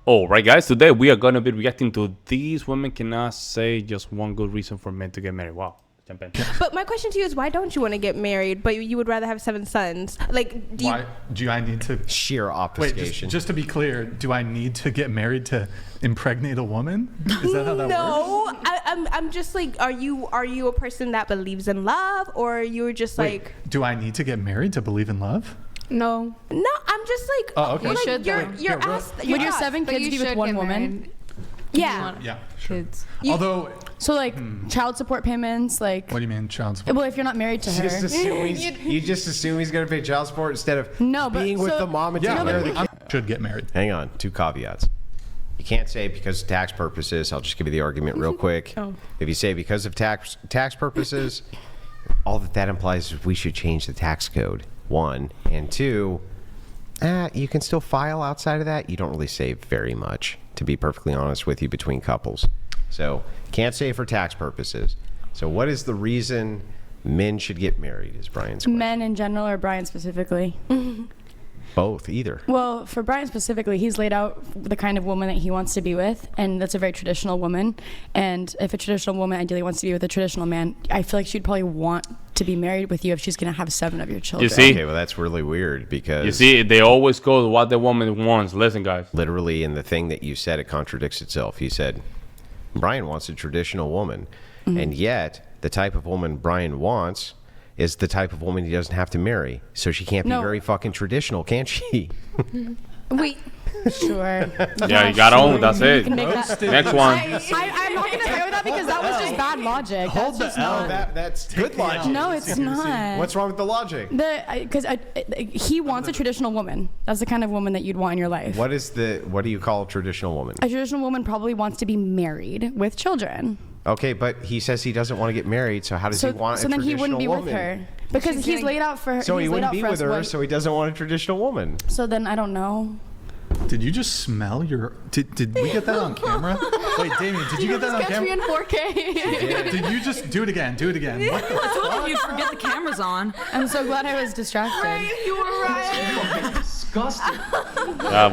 All right, guys. Today we are gonna be reacting to these women cannot say just one good reason for men to get married. Wow. Jump in. But my question to you is, why don't you want to get married, but you would rather have 7 sons? Like, do I need to... Sheer obfuscation. Wait, just to be clear, do I need to get married to impregnate a woman? Is that how that works? No, I'm just like, are you a person that believes in love, or you're just like... Do I need to get married to believe in love? No, I'm just like... Oh, okay. You should, you're asked... Would your 7 kids be with one woman? Yeah. Yeah, sure. Kids. Although... So, like, child support payments, like... What do you mean, child support? Well, if you're not married to her. You just assume he's going to pay child support instead of being with the mom and taking care of the kid. I should get married. Hang on, 2 caveats. You can't say because of tax purposes. I'll just give you the argument real quick. If you say because of tax purposes, all that implies is we should change the tax code, 1. And 2, you can still file outside of that. You don't really save very much, to be perfectly honest with you, between couples. So, can't say for tax purposes. So, what is the reason men should get married, is Brian's question. Men in general or Brian specifically? Both, either. Well, for Brian specifically, he's laid out the kind of woman that he wants to be with, and that's a very traditional woman. And if a traditional woman ideally wants to be with a traditional man, I feel like she'd probably want to be married with you if she's going to have 7 of your children. You see? Okay, well, that's really weird because... You see, they always go to what the woman wants. Listen, guys. Literally, in the thing that you said, it contradicts itself. You said, Brian wants a traditional woman, and yet the type of woman Brian wants is the type of woman he doesn't have to marry. So she can't be very fucking traditional, can she? Wait. Sure. Yeah, you got to own. That's it. Next one. I'm not going to agree with that because that was just bad logic. Hold the L. That's good logic. No, it's not. What's wrong with the logic? Because he wants a traditional woman. That's the kind of woman that you'd want in your life. What do you call a traditional woman? A traditional woman probably wants to be married with children. Okay, but he says he doesn't want to get married, so how does he want a traditional woman? So then he wouldn't be with her. Because he's laid out for her. So he wouldn't be with her, so he doesn't want a traditional woman. So then I don't know. Did you just smell your... Did we get that on camera? Wait, Damien, did you get that on camera? Me in 4K. Did you just... Do it again. Do it again. What the I told you you'd forget the camera's on. I'm so glad I was distracted. Right, you were right. Disgusting.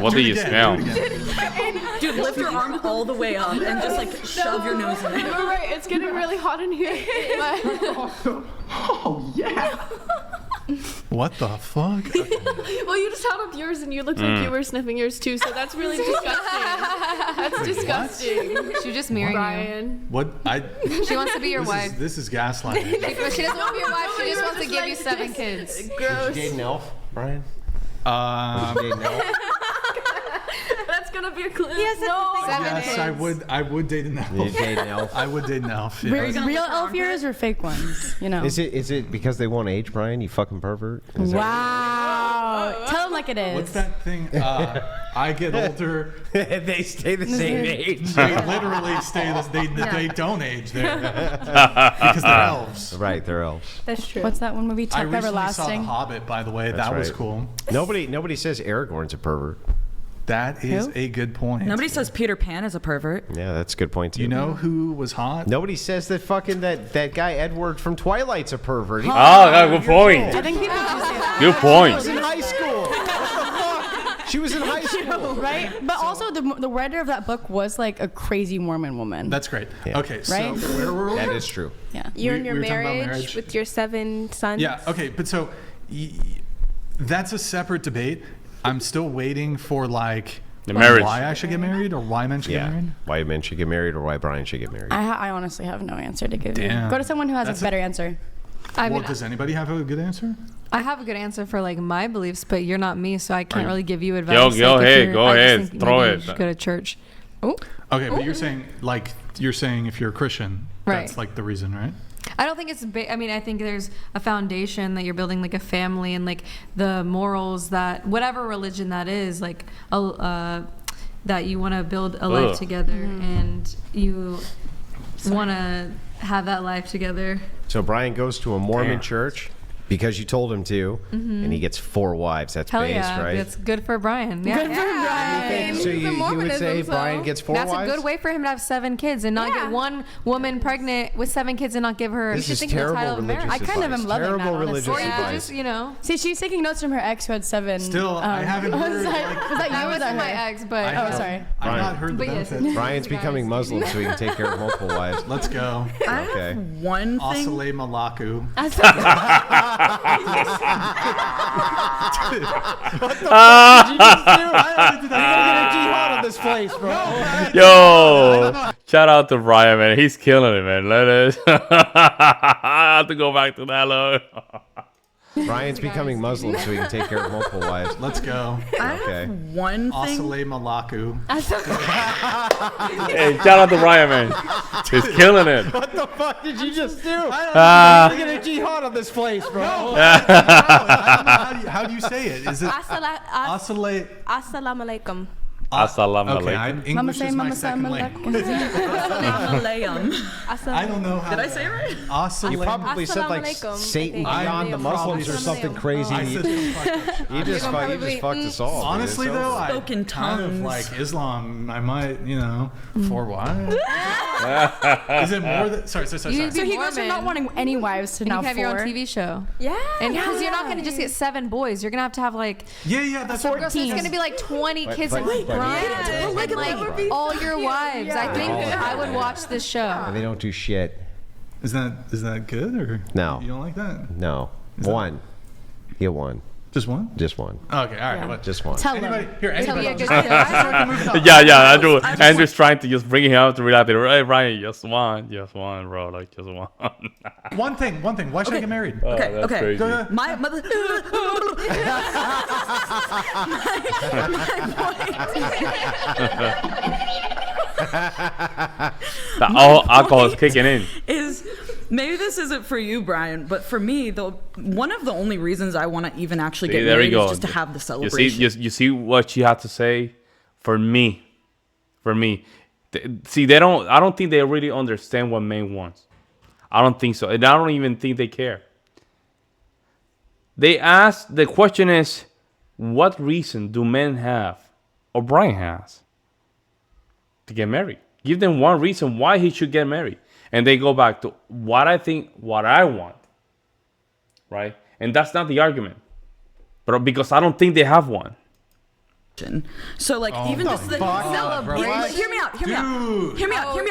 What do you smell? Dude, lift your arm all the way up and just like shove your nose in it. You're right. It's getting really hot in here. Oh, yeah. What the fuck? Well, you just held up yours and you looked like you were sniffing yours too, so that's really disgusting. That's disgusting. She just married Brian. What? She wants to be your wife. This is gaslighting. She doesn't want to be your wife. She just wants to give you 7 kids. Gross. Did you date an elf, Brian? Did you date an elf? That's gonna be a clue. Yes, Yes, I would date an elf. You date an elf? I would date an elf. Yeah. Real elf ears or fake ones? You know. Is it because they want age, Brian? You fucking pervert. Wow. Tell them like it is. What's that thing? I get older. They stay the same age. They literally stay. They don't age there because they're elves. Right, they're elves. That's true. What's that one movie? I Tuck recently saw The Everlasting. Hobbit, by the way. That's that was right. cool. Nobody says Aragorn's a pervert. That is a good point. Nobody says Peter Pan is a pervert. Yeah, that's a good point too. You know who was hot? Nobody says that fucking that guy Edward from Twilight's a pervert. Good point. I think people do say that. Good She point. was in high school. What the fuck? She was in high school. Right? But also, the writer of that book was like a crazy Mormon woman. That's great. Yeah. Okay, so Right? where were we? That is true. Yeah. You're in your we were talking about marriage marriage. with your 7 sons. Yeah. Okay, but so that's a separate debate. I'm still waiting for the marriage. why I should get married or why men should get married. Why men should get married or why Brian should get married. I honestly have no answer to give you. Damn. Go to someone who has That's a better answer. I Well, mean, does anybody have a good answer? I have a good answer for like my beliefs, but you're not me, so I can't really give you advice. Go Like, if ahead, you're- go I just ahead, think throw maybe it. You should go to church. Oh. Okay, but you're saying if you're a Christian, that's Right. like the reason, right? I don't think it's. I mean, I think there's a foundation that you're building, like a family, and like the morals that whatever religion that is, like that you want to build a life together, and you want to have that life together. So Brian goes to a Mormon church because you told him to, and he gets 4 wives. That's Hell base, yeah, right? that's good for Brian. Yeah. So you would say Brian gets 4 That's wives? a good way for him to have 7 kids and not get one woman pregnant with 7 kids and not give her. This she's is thinking the title terrible of marriage. religious I kind of advice. am loving Terrible that, religious Or you honestly. could advice. just, See, she's taking notes from her ex who had 7. Still, I haven't was heard. that you or that was wasn't that my her? ex, but I- sorry. I've not heard the But yes. benefits. Brian's becoming Muslim so he can take care of multiple wives. Let's go. Okay. One thing. Asale Malaku. Jihad on this place, bro. Yo, shout out to Brian, man. He's killing it, man. Let us. I have to go back to that, Lord. Brian's becoming Muslim so he can take care of multiple wives. Let's go. Okay. One thing. Asale Malaku. Hey, shout out to Brian, man. He's killing it. What the fuck did you just do? Ah. You're gonna jihad on this place, bro. How do you say it? Is it Asale? Assalamu alaikum. Assalamu Okay, alaikum. English is my second language. I don't know how. Did I say it right? Asale. You probably said like Assalamu alaikum, Satan I think. beyond the Muslims or something crazy. I said some fuck shit. You just fucked us all. dude. Honestly, So- though, I Spoken kind of tongues. like Islam. I might, 4 wives. Is it more than? Sorry. You So he goes from Mormon. not wanting any wives to And you now can have 4. your own TV show. Yeah. And because you're not going to just get 7 boys, you're going to have like. Yeah, that's what I'm So it's going to be like 20 kids but- in but- Brian. Yeah. And like all your wives. I think I would watch this show. And they don't do shit. Is that good or No. You don't like that? No. Is that- One. Get one. Just one? Just one. Okay, all right. What? Just one. Tell Anybody them. here? Tell me Anybody? a good guy. Yeah. Andrew's trying to just bring him out to reality. Hey, Brian, just one, bro. Like, just one. One thing. Why should I get married? Okay, that's okay. crazy. Go ahead. My mother. The alcohol is kicking in. Is maybe this isn't for you, Brian, but for me, one of the only reasons I want to even actually get There married you is go. just to have the You celebration. you see what she had to say. For me, see, they don't. I don't think they really understand what men wants. I don't think so, and I don't even think they care. They ask. The question is, what reason do men have, or Brian has, to get married? Give them one reason why he should get married, and they go back to what I think, what I want, right? And that's not the argument, but because I don't think they have one. So like even just the celebration. Hear me out. Dude. Hear me out. You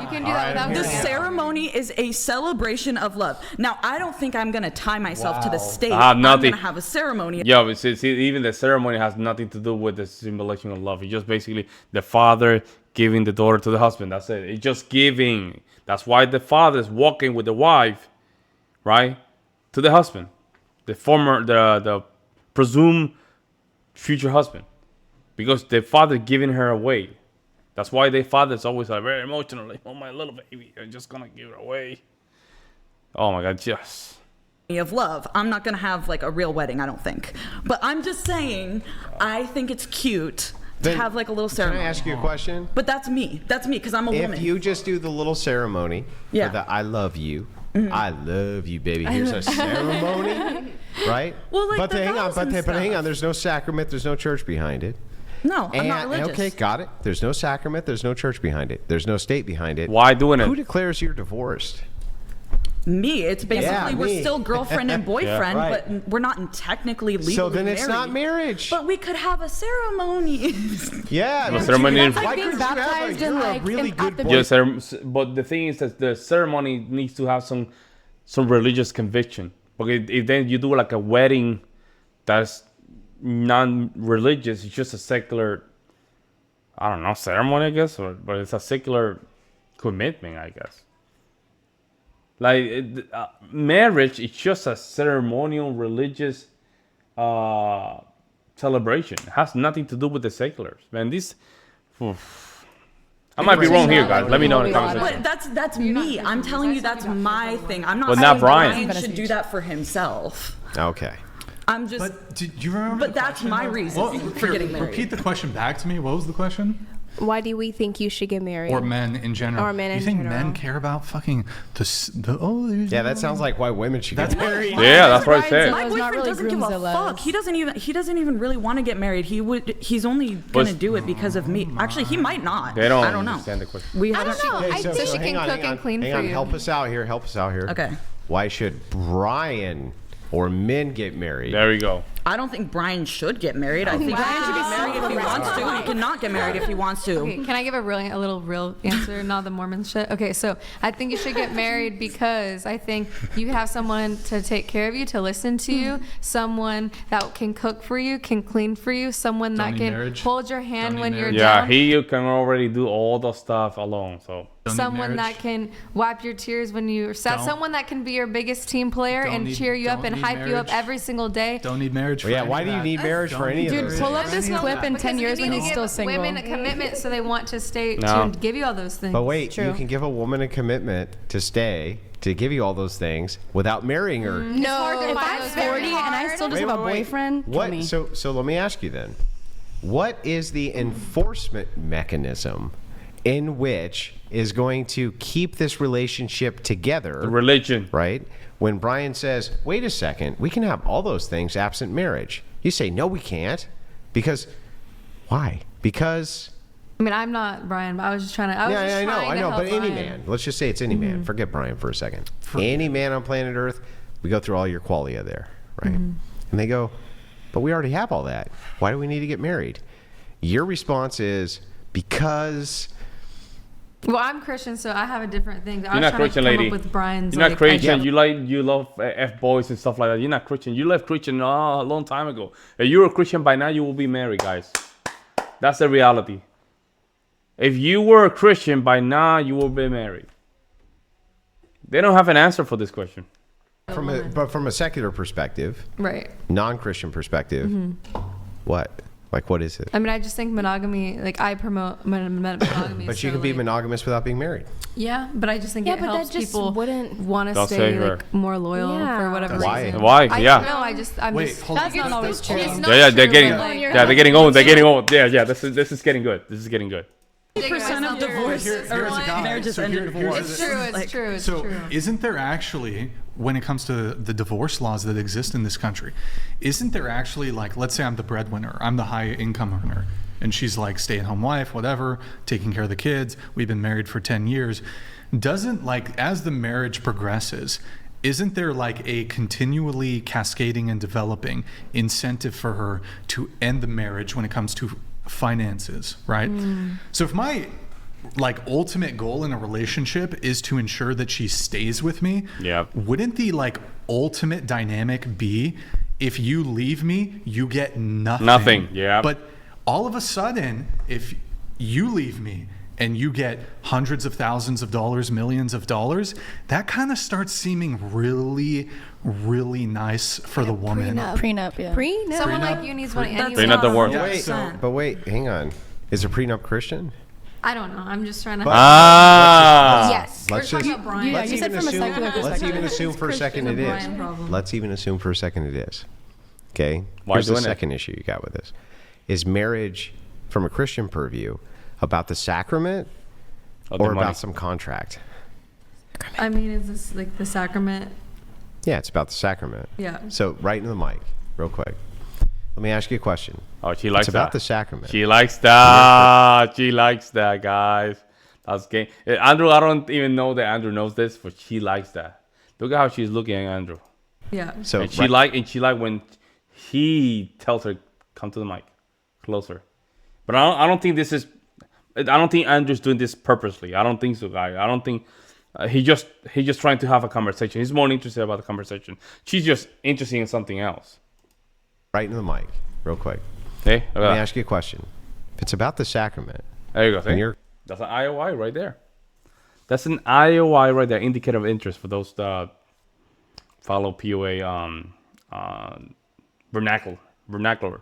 can do that without The me. ceremony is a celebration of love. Now, I don't think I'm gonna tie myself to the state. I have I'm nothing. gonna have a ceremony. Yeah, but see, even the ceremony has nothing to do with the symbolization of love. It's just basically the father giving the daughter to the husband. That's it. It's just giving. That's why the father is walking with the wife, right, to the husband, the presumed future husband, because the father giving her away. That's why the father's always like very emotional. Like, oh, my little baby, I'm just gonna give her away. Oh my God, yes. Of love. I'm not gonna have like a real wedding, I don't think. But I'm just saying, I think it's cute to Then have like a little Can ceremony. I ask you a question? But that's me because I'm a woman. If you just do the little ceremony Yeah. for the I love you, I love you, baby. Here's a ceremony, right? Well, like but the hang on, vows and but hang stuff. on. There's no sacrament. There's no church behind it. No, I'm not religious. Okay, got it. There's no sacrament. There's no church behind it. There's no state behind it. Why doing Who it? declares you're divorced? Me. It's basically Yeah, we're me. still girlfriend and boyfriend, right. but we're not technically legally So then it's not married. marriage. But we could have a ceremony. Yeah, The but ceremony you- is- why Like being couldn't you have baptized in, you're like, a really at good the- boy. Yes, but the thing is that the ceremony needs to have some religious conviction. Because if then you do like a wedding that's non-religious, it's just a secular, I don't know, ceremony, I guess, but it's a secular commitment, I guess. Like marriage is just a ceremonial religious celebration. It has nothing to do with the seculars, man. I might be wrong here, guys. Let me know in the comment section. But that's me. I'm telling you that's my thing. I'm not But saying not Brian. Brian should do that for himself. Okay. I'm just But do you remember? But the that's question, my though? reason for getting married. Repeat the question back to me. What was the question? Why do we think you should get married? Or men in general. Or men in you think general. men care about fucking there's Yeah, that sounds like why women should get married. Yeah, that's what I said. My It's not boyfriend really doesn't give a Groomzilla's. fuck. He doesn't even really want to get married. He's only gonna do it because of me. Actually, he might not. They don't I don't know. understand the question. We I haven't. don't know. Okay, so she hang can on, cook hang and on, clean hang for on. you. Help us out here. Okay. Why should Brian or men get married? There we go. I don't think Brian should get married. I think Brian should get married if he wants to. He cannot get married if he wants to. Okay, can I give a little real answer, not the Mormon shit? Okay, so I think you should get married because I think you have someone to take care of you, to listen to you, someone that can cook for you, can clean for you, someone Don't that need can marriage. hold your hand Don't when need you're marriage. Yeah, down. he can already do all the stuff alone. So Don't need Someone marriage. that can wipe your tears when you're sad. Don't- Someone that can be your biggest team player Don't and need- cheer you up don't and need hype you up marriage. every single day. Don't need marriage for Well, yeah, any why of do you that. need marriage for Don't any need of Dude, those? pull up this Any of clip that. in Because 10 you years need when to he's give still single. women a commitment, so they want to stay No. to give you all those things. But wait, True. you can give a woman a commitment to stay, to give you all those things without marrying her. No, hard to if find I'm those 40 very and I hard. still just have a boyfriend, kill What? me. So let me ask you then. What is the enforcement mechanism in which is going to keep this relationship together? the religion. Right? When Brian says, wait a second, we can have all those things absent marriage. You say, no, we can't. Because, why? Because, I mean, I'm not Brian, but I was just trying to. I was just I know, trying to help but any Brian. man, let's just say it's any man. Forget Brian for a second. Any man on planet Earth, we go through all your qualia there, right? And they go, but we already have all that. Why do we need to get married? Your response is, because... Well, I'm Christian, so I have a different thing. I You're was not trying Christian, to come lady. up with Brian's. You're not like, Christian. idea. You love f boys and stuff like that. You're not Christian. You left Christian a long time ago. If you're a Christian by now, you will be married, guys. That's the reality. If you were a Christian by now, you will be married. They don't have an answer for this question. But from a secular perspective, Right. non-Christian perspective, what? Like, what is it? I mean, I just think monogamy. Like, I promote monogamy. But you so, can be like, monogamous without being married. Yeah, but I just think Yeah, it but that helps just people wouldn't- want to Don't stay say her. like more loyal Yeah. for whatever Why? reason. Why? I Yeah. don't know. I'm Wait, just. hold on. That's not always true. It's not Yeah, they're true, getting, but, like, yeah, they're getting old. They're getting old. Yeah. This is getting good. This is getting good. 50% of divorces Here's a guy. marriages So end in here's divorce. It's true. It's Like, true. It's So, true. isn't there actually, when it comes to the divorce laws that exist in this country, isn't there actually, like, let's say I'm the breadwinner, I'm the high income earner, and she's like stay-at-home wife, whatever, taking care of the kids, we've been married for 10 years. Doesn't, like, as the marriage progresses, isn't there like a continually cascading and developing incentive for her to end the marriage when it comes to finances, right? So if my like ultimate goal in a relationship is to ensure that she stays with me, Yep. wouldn't the like ultimate dynamic be if you leave me, you get nothing? Nothing, yeah. But all of a sudden, if you leave me and you get hundreds of thousands of dollars, millions of dollars, that kind of starts seeming really, really nice for the woman. Prenup, yeah. Prenup. Someone Prenup. like you needs money That's anyway. Prenup the word. Yeah, Wait, so- but wait, hang on. Is a prenup Christian? I don't know. I'm just trying to. Ah. Yes. Let's We're talking just about Brian. Yeah, let's you said even from a assume, secular let's perspective. even assume for a second it It's a is. Brian problem. Let's even assume for a second it is. Okay. Why Here's the doing it? second issue you got with this: is marriage, from a Christian purview, about the sacrament Of the or money. about some contract? I mean, is this like the sacrament? Yeah, it's about the sacrament. Yeah. So right into the mic, real quick. Let me ask you a question. Oh, she likes It's about that. the sacrament. She likes that. She likes that, guys. That's game. Andrew, I don't even know that Andrew knows this, but she likes that. Look at how she's looking at Andrew. Yeah. So And she like when he tells her, "Come to the mic, closer." But I don't think this is. I don't think Andrew's doing this purposely. I don't think so, guys. I don't think he just trying to have a conversation. He's more interested about the conversation. She's just interested in something else. right into the mic, real quick. Hey, look Let at me that. ask you a question. If it's about the sacrament, There you go. and See? you're That's an IOI right there. That's an IOI right there, indicator of interest for those that follow POA vernacular.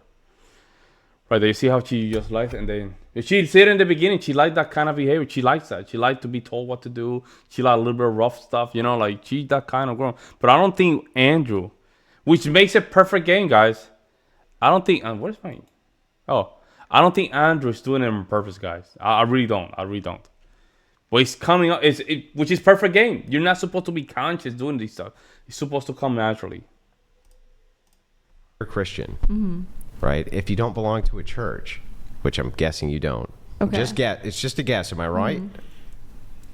Right there, you see how she just likes it, and then she said in the beginning she liked that kind of behavior. She likes that. She liked to be told what to do. She liked a little bit of rough stuff, like she's that kind of girl. But I don't think Andrew, which makes it perfect game, guys. I don't think what is mine? Oh, I don't think Andrew's doing it on purpose, guys. I really don't. I really don't. But it's coming up, which is perfect game. You're not supposed to be conscious doing this stuff. It's supposed to come naturally. You're a Christian, right? If you don't belong to a church, which I'm guessing you don't. Okay. It's just a guess. Am I right?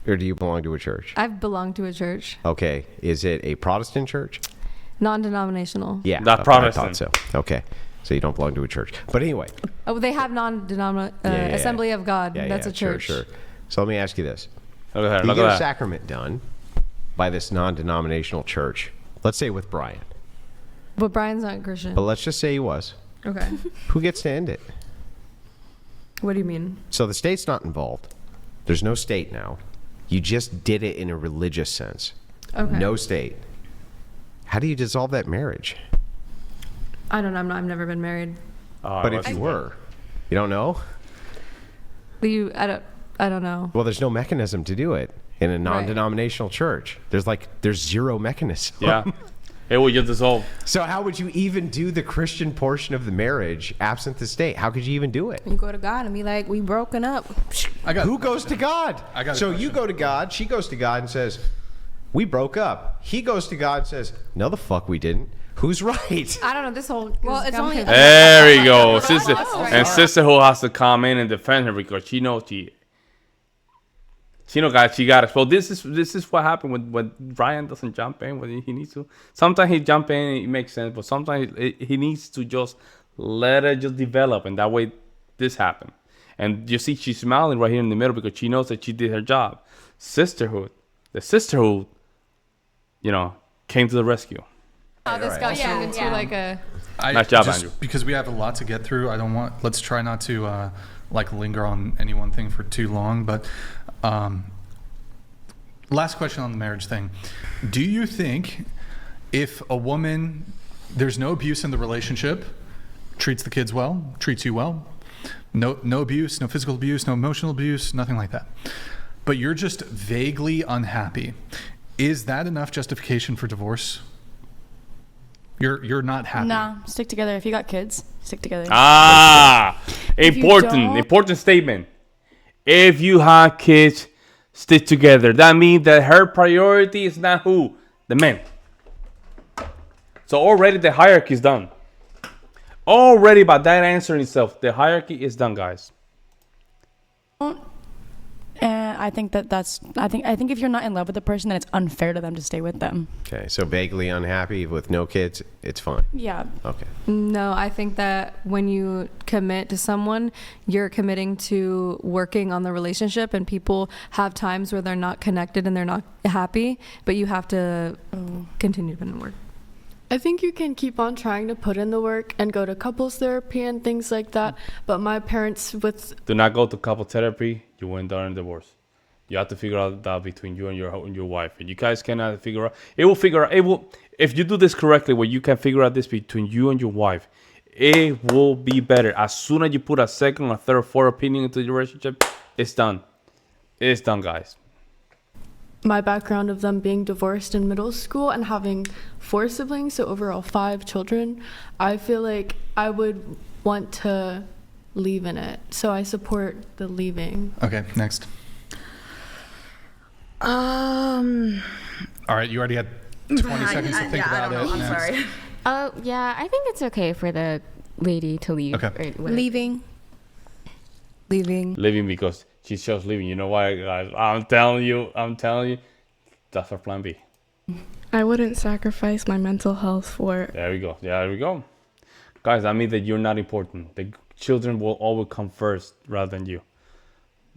Or do you belong to a church? I've belonged to a church. Okay. Is it a Protestant church? Non-denominational. Yeah. Not okay, Protestant. I thought so. Okay. So you don't belong to a church. But anyway. Oh, they have non-denominational Assembly of God. That's a church. Sure. So let me ask you this. Look at her. You Look get at a that. sacrament done by this non-denominational church. Let's say with Brian. But Brian's not Christian. But let's just say he was. Okay. Who gets to end it? What do you mean? So the state's not involved. There's no state now. You just did it in a religious sense. Okay. No state. How do you dissolve that marriage? I don't know. I've never been married. But if you were, you don't know? I don't know. Well, there's no mechanism to do it in a non-denominational church. There's zero mechanism. Yeah. It will just dissolve. So how would you even do the Christian portion of the marriage absent the state? How could you even do it? You go to God and be like, we broken up. Who goes to God? So you go to God, she goes to God and says, we broke up. He goes to God and says, no, the fuck we didn't. Who's right? I don't know. This whole it's only There we go. Sister, and sisterhood has to come in and defend her because she knows guys, she got it. So this is what happened when Ryan doesn't jump in when he needs to. Sometimes he jump in, it makes sense, but sometimes he needs to just let it just develop, and that way this happened. And you see, she's smiling right here in the middle because she knows that she did her job. The sisterhood, came to the rescue. How this got turned into like a. Nice job, Andrew. Because we have a lot to get through, let's try not to linger on any one thing for too long, but last question on the marriage thing. Do you think if a woman, there's no abuse in the relationship, treats the kids well, treats you well, no abuse, no physical abuse, no emotional abuse, nothing like that, but you're just vaguely unhappy, is that enough justification for divorce? You're not happy. Nah, stick together. If you got kids, stick together. Important statement. If you have kids, stick together. That means that her priority is not who? The man. So already the hierarchy is done. Already by that answer in itself, the hierarchy is done, guys. I think I think if you're not in love with the person, then it's unfair to them to stay with them. Okay, so vaguely unhappy with no kids, it's fine. Yeah. Okay. No, I think that when you commit to someone, you're committing to working on the relationship, and people have times where they're not connected and they're not happy, but you have to continue to put in work. I think you can keep on trying to put in the work and go to couples therapy and things like that. But my parents do not go to couple therapy. You will end up in divorce. You have to figure out that between you and your wife. And you guys cannot figure out. It will. If you do this correctly, where you can figure out this between you and your wife, it will be better. As soon as you put a second, a third, or fourth opinion into the relationship, it's done. It's done, guys. My background of them being divorced in middle school and having 4 siblings, so overall 5 children, I feel like I would want to leave in it. So I support the leaving. Okay, next. All right, you already had 20 seconds to think about it. I'm sorry. Yeah, I think it's okay for the lady to leave. Okay. Leaving. Leaving because she chose leaving. You know why, guys? I'm telling you, that's our plan B. I wouldn't sacrifice my mental health for. There we go. Guys, that means that you're not important. The children will always come first rather than you.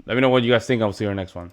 Let me know what you guys think. I'll see you in the next one.